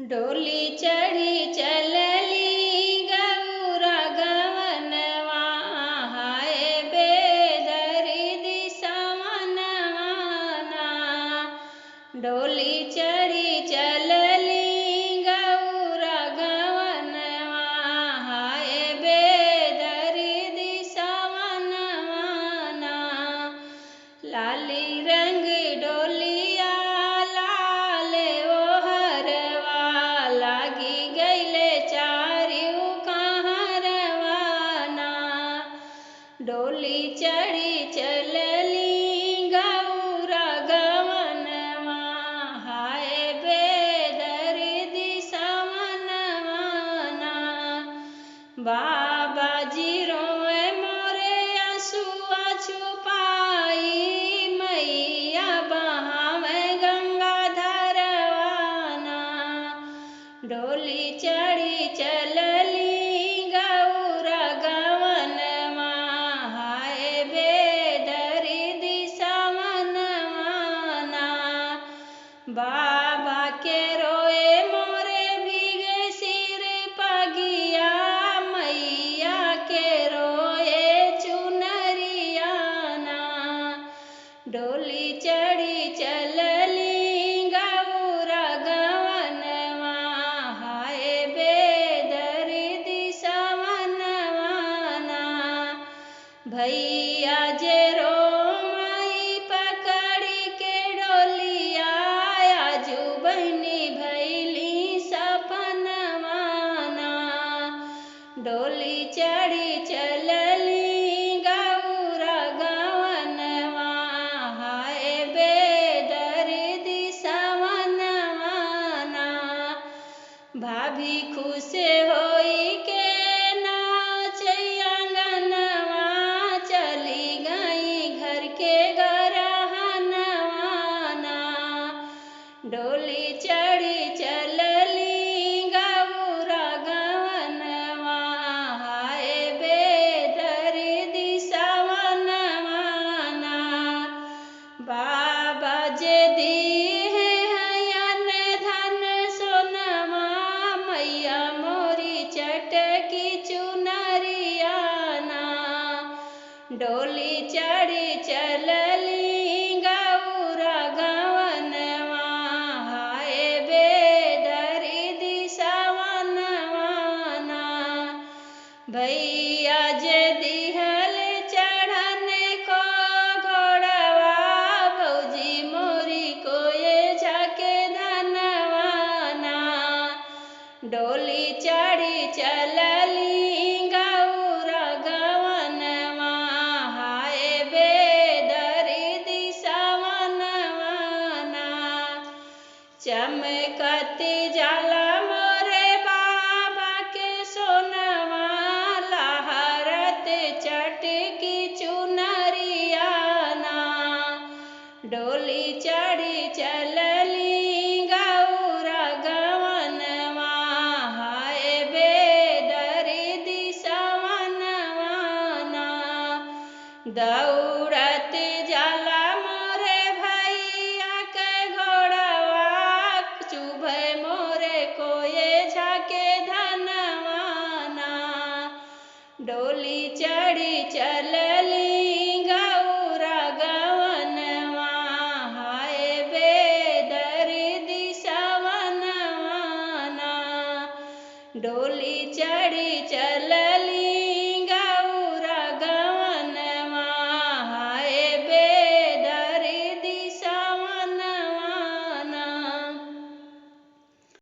डोली चढ़ी चलली गौरा गवनवा, हाय बेदर्दी सवनवाना। डोली चढ़ी चलली गौरा गवनवा, हाय बेदर्दी सवनवाना। लाली रंग डोलिया लाल ओहरवा, लागी गईले चारिउ कहरवाना। डोली चढ़ी चलली गौरा गवनवा, हाय बेदर्दी सवनवाना। बाबा जी रोए मोरे आंसुआ छुपाई, मैया बहावे गंगा धरवाना। डोली चढ़ी चलली गौरा गवनवा, हाय बेदर्दी सवनवाना। बाबा के रोए मोरे भीगे सिर पगिया, मैया के रोए चुनरियाना। डोली चढ़ी चलली गौरा गवनवा, हाय बेदर्दी सवनवाना। भैया जे रोई पकड़ी के डोलिया, आजू बहनी भैली सपनवाना। डोली चढ़ी चलली गौरा गवनवा, हाय बेदर्दी सवनवाना। भाभी खुश होई के नाचे आंगनवा, चली गई घर के गरहनवाना। डोली चढ़ी चलली गौरा गवनवा, हाय बेदर्दी सवनवाना। बाबा जे दीहे हयन धन सोनवा, मैया मोरी चटकी चुनरियाना। डोली चढ़ी चलली गौरा गवनवा, हाय बेदर्दी सवनवाना। भैया जे दिहल चढ़न को घोड़वा, भौजी मोरी को ये झाके धनवाना। डोली चढ़ी चलली गौरा गवनवा, हाय बेदर्दी सवनवाना। चमकती जाला मोरे बाबा के सोनवा, लहरत चटकी चुनरियाना। डोली चढ़ी चलली गौरा गवनवा, हाय बेदर्दी सवनवाना। दौड़त जाला मोरे भैया के घोड़वा, चुभे मोरे कोये झाके धनवाना। डोली चढ़ी चलली गौरा गवनवा, हाय बेदर्दी सवनवाना। डोली चढ़ी चलली